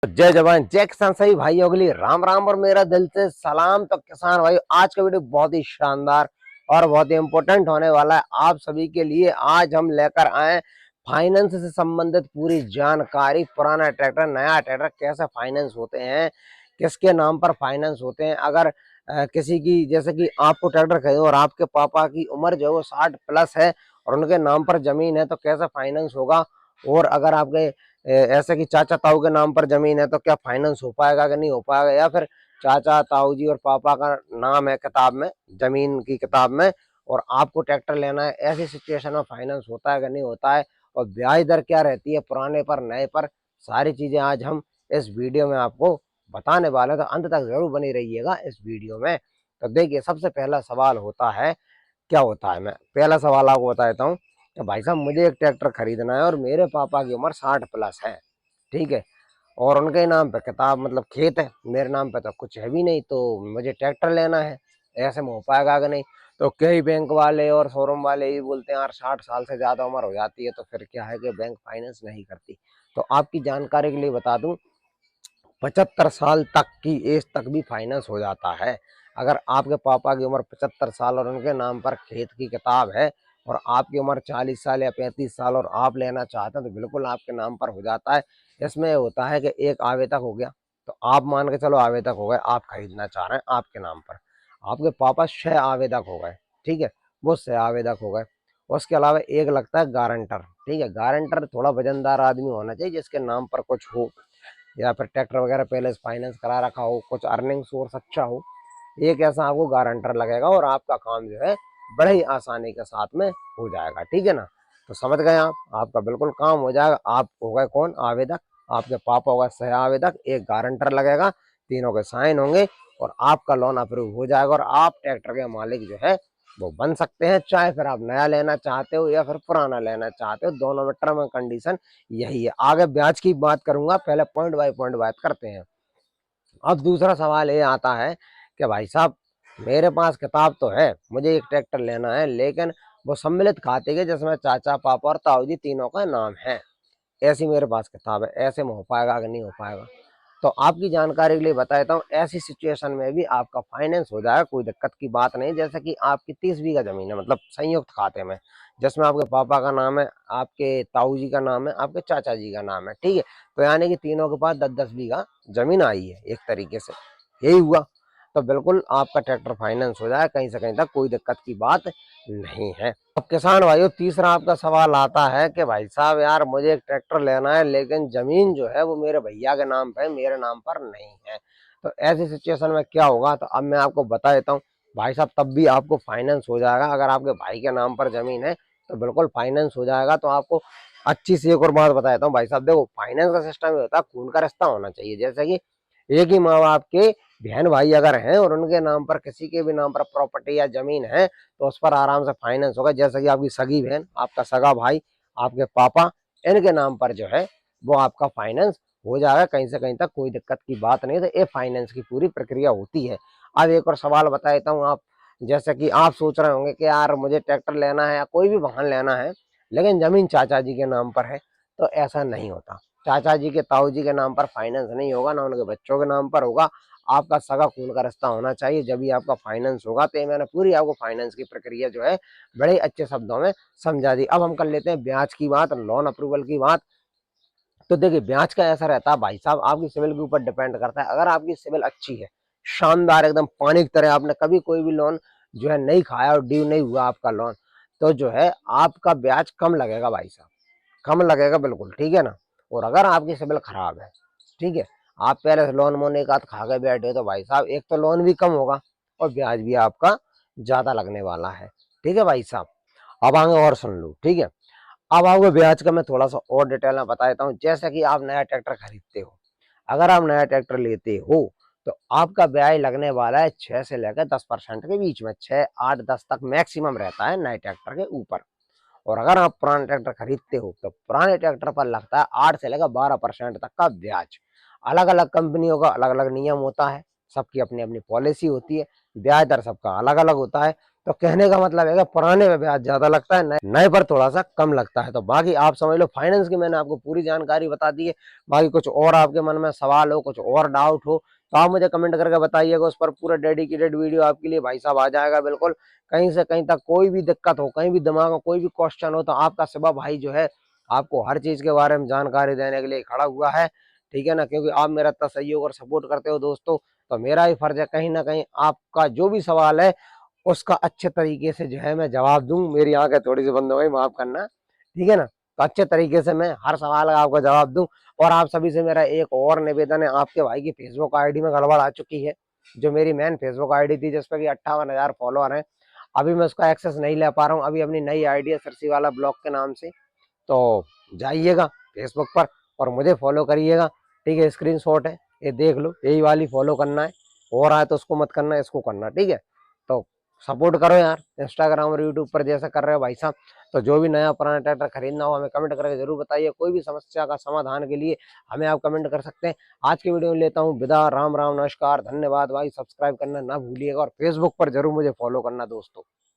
जय जवान जय किसान सभी भाइयों के लिए राम राम और मेरा दिल से सलाम। तो किसान भाई, आज का वीडियो बहुत ही शानदार और बहुत ही इम्पोर्टेंट होने वाला है आप सभी के लिए। आज हम लेकर आए फाइनेंस से संबंधित पूरी जानकारी। पुराना ट्रैक्टर, नया ट्रैक्टर कैसे फाइनेंस होते हैं, किसके नाम पर फाइनेंस होते हैं। अगर किसी की, जैसे कि आपको ट्रैक्टर खरीदो और आपके पापा की उम्र जो है वो 60+ है और उनके नाम पर जमीन है, तो कैसे फाइनेंस होगा। और अगर आपके ऐसे कि चाचा ताऊ के नाम पर जमीन है तो क्या फाइनेंस हो पाएगा कि नहीं हो पाएगा। या फिर चाचा ताऊ जी और पापा का नाम है किताब में, जमीन की किताब में, और आपको ट्रैक्टर लेना है, ऐसी सिचुएशन में फाइनेंस होता है कि नहीं होता है, और ब्याज दर क्या रहती है पुराने पर नए पर, सारी चीजें आज हम इस वीडियो में आपको बताने वाले हैं। तो अंत तक जरूर बनी रहिएगा इस वीडियो में। तो देखिए, सबसे पहला सवाल होता है, क्या होता है, मैं पहला सवाल आपको बता देता हूँ कि भाई साहब मुझे एक ट्रैक्टर खरीदना है और मेरे पापा की उम्र 60+ है, ठीक है, और उनके नाम पे किताब मतलब खेत है, मेरे नाम पे तो कुछ है भी नहीं, तो मुझे ट्रैक्टर लेना है। ऐसे में हो पाएगा कि नहीं। तो कई बैंक वाले और शोरूम वाले ही बोलते हैं यार 60 साल से ज्यादा उम्र हो जाती है तो फिर क्या है कि बैंक फाइनेंस नहीं करती। तो आपकी जानकारी के लिए बता दूं, 75 साल तक की एज तक भी फाइनेंस हो जाता है। अगर आपके पापा की उम्र 75 साल और उनके नाम पर खेत की किताब है और आपकी उम्र 40 साल या 35 साल और आप लेना चाहते हैं, तो बिल्कुल आपके नाम पर हो जाता है। इसमें होता है कि एक आवेदक हो गया, तो आप मान के चलो आवेदक हो गए, आप खरीदना चाह रहे हैं आपके नाम पर। आपके पापा 6 आवेदक हो गए, ठीक है, वो 6 आवेदक हो गए। उसके अलावा एक लगता है गारंटर, ठीक है। गारंटर थोड़ा वजनदार आदमी होना चाहिए जिसके नाम पर कुछ हो, या फिर ट्रैक्टर वगैरह पहले से फाइनेंस करा रखा हो, कुछ अर्निंग सोर्स अच्छा हो। एक ऐसा आपको गारंटर लगेगा और आपका काम जो है बड़े ही आसानी के साथ में हो जाएगा, ठीक है ना। तो समझ गए आप, आपका बिल्कुल काम हो जाएगा। आप हो गए कौन, आवेदक, आपके पापा होगा सह आवेदक, एक गारंटर लगेगा, तीनों के साइन होंगे और आपका लोन अप्रूव हो जाएगा और आप ट्रैक्टर के मालिक जो है वो बन सकते हैं। चाहे फिर आप नया लेना चाहते हो या फिर पुराना लेना चाहते हो, दोनों में टर्म एंड कंडीशन यही है। आगे ब्याज की बात करूंगा, पहले पॉइंट बाय पॉइंट बात करते हैं। अब दूसरा सवाल ये आता है कि भाई साहब मेरे पास किताब तो है, मुझे एक ट्रैक्टर लेना है, लेकिन वो सम्मिलित खाते के जिसमें चाचा पापा और ताऊ जी तीनों का नाम है, ऐसी मेरे पास किताब है। ऐसे में हो पाएगा कि नहीं हो पाएगा। तो आपकी जानकारी के लिए बता देता हूँ, ऐसी सिचुएशन में भी आपका फाइनेंस हो जाएगा, कोई दिक्कत की बात नहीं। जैसे कि आपकी 30 बीघा जमीन है, मतलब संयुक्त खाते में, जिसमें आपके पापा का नाम है, आपके ताऊ जी का नाम है, आपके चाचा जी का नाम है, ठीक है। तो यानी कि तीनों के पास 10-10 बीघा जमीन आई है एक तरीके से, यही हुआ। तो बिल्कुल आपका ट्रैक्टर फाइनेंस हो जाए, कहीं से कहीं तक कोई दिक्कत की बात नहीं है। अब किसान भाइयों, तीसरा आपका सवाल आता है कि भाई साहब यार मुझे एक ट्रैक्टर लेना है लेकिन जमीन जो है वो मेरे भैया के नाम पे है, मेरे नाम पर नहीं है। तो ऐसी सिचुएशन में क्या होगा, तो अब मैं आपको बता देता हूँ भाई साहब, तब भी आपको फाइनेंस हो जाएगा। अगर आपके भाई के नाम पर जमीन है तो बिल्कुल फाइनेंस हो जाएगा। तो आपको अच्छी सी एक और बात बता देता हूँ भाई साहब, देखो फाइनेंस का सिस्टम ये होता है, खून का रिश्ता होना चाहिए। जैसे कि एक ही माँ बाप के बहन भाई अगर हैं और उनके नाम पर किसी के भी नाम पर प्रॉपर्टी या जमीन है, तो उस पर आराम से फाइनेंस होगा। जैसे कि आपकी सगी बहन, आपका सगा भाई, आपके पापा, इनके नाम पर जो है वो आपका फाइनेंस हो जाएगा, कहीं से कहीं तक कोई दिक्कत की बात नहीं। तो ये फाइनेंस की पूरी प्रक्रिया होती है। अब एक और सवाल बता देता हूँ आप, जैसे कि आप सोच रहे होंगे कि यार मुझे ट्रैक्टर लेना है या कोई भी वाहन लेना है लेकिन जमीन चाचा जी के नाम पर है, तो ऐसा नहीं होता। चाचा जी के, ताऊ जी के नाम पर फाइनेंस नहीं होगा, ना उनके बच्चों के नाम पर होगा। आपका सगा खून का रिश्ता होना चाहिए, जब भी आपका फाइनेंस होगा। तो मैंने पूरी आपको फाइनेंस की प्रक्रिया जो है बड़े अच्छे शब्दों में समझा दी। अब हम कर लेते हैं ब्याज की बात, लोन अप्रूवल की बात। तो देखिए, ब्याज का ऐसा रहता है भाई साहब, आपकी सिविल के ऊपर डिपेंड करता है। अगर आपकी सिविल अच्छी है, शानदार एकदम पानी की तरह, आपने कभी कोई भी लोन जो है नहीं खाया और ड्यू नहीं हुआ आपका लोन, तो जो है आपका ब्याज कम लगेगा भाई साहब, कम लगेगा बिल्कुल, ठीक है ना। और अगर आपकी सिविल खराब है, ठीक है, आप पहले से लोन मोन एक आध खा के बैठे, तो भाई साहब एक तो लोन भी कम होगा और ब्याज भी आपका ज्यादा लगने वाला है, ठीक है भाई साहब। अब आगे और सुन लो, ठीक है। अब आपको ब्याज का मैं थोड़ा सा और डिटेल में बता देता हूँ। जैसे कि आप नया ट्रैक्टर खरीदते हो, अगर आप नया ट्रैक्टर लेते हो तो आपका ब्याज लगने वाला है 6 से लेकर 10% के बीच में, 6, 8, 10 तक मैक्सिमम रहता है नए ट्रैक्टर के ऊपर। और अगर आप पुराने ट्रैक्टर खरीदते हो तो पुराने ट्रैक्टर पर लगता है 8 से लेकर 12% तक का ब्याज। अलग अलग कंपनियों का अलग अलग नियम होता है, सबकी अपनी अपनी पॉलिसी होती है, ब्याज दर सबका अलग अलग होता है। तो कहने का मतलब है कि पुराने में ब्याज ज्यादा लगता है, नए पर थोड़ा सा कम लगता है। तो बाकी आप समझ लो, फाइनेंस की मैंने आपको पूरी जानकारी बता दी है। बाकी कुछ और आपके मन में सवाल हो, कुछ और डाउट हो, तो आप मुझे कमेंट करके बताइएगा। उस पर पूरा डेडिकेटेड वीडियो आपके लिए भाई साहब आ जाएगा बिल्कुल। कहीं से कहीं तक कोई भी दिक्कत हो, कहीं भी दिमाग में कोई भी क्वेश्चन हो, तो आपका शिवा भाई जो है आपको हर चीज के बारे में जानकारी देने के लिए खड़ा हुआ है। ठीक है ना, क्योंकि आप मेरा इतना सहयोग और सपोर्ट करते हो दोस्तों, तो मेरा ही फर्ज है कहीं ना कहीं आपका जो भी सवाल है उसका अच्छे तरीके से जो है मैं जवाब दूं। मेरी आंखें थोड़ी सी बंद हो गई, माफ करना, ठीक है ना। तो अच्छे तरीके से मैं हर सवाल का आपको जवाब दूं। और आप सभी से मेरा एक और निवेदन है, आपके भाई की फेसबुक आईडी में गड़बड़ आ चुकी है। जो मेरी मेन फेसबुक आईडी थी जिसपे कि 58,000 फॉलोअर हैं, अभी मैं उसका एक्सेस नहीं ले पा रहा हूँ। अभी अपनी नई आईडी है सरसी वाला ब्लॉग के नाम से, तो जाइएगा फेसबुक पर और मुझे फॉलो करिएगा। ठीक है, स्क्रीनशॉट है, ये देख लो, यही वाली फॉलो करना है। और आए तो उसको मत करना, इसको करना, ठीक है। तो सपोर्ट करो यार, इंस्टाग्राम और यूट्यूब पर जैसा कर रहे हो भाई साहब। तो जो भी नया पुराना ट्रैक्टर खरीदना हो हमें कमेंट करके जरूर बताइए। कोई भी समस्या का समाधान के लिए हमें आप कमेंट कर सकते हैं। आज की वीडियो में लेता हूँ विदा, राम राम, नमस्कार, धन्यवाद भाई। सब्सक्राइब करना ना भूलिएगा और फेसबुक पर जरूर मुझे फॉलो करना दोस्तों।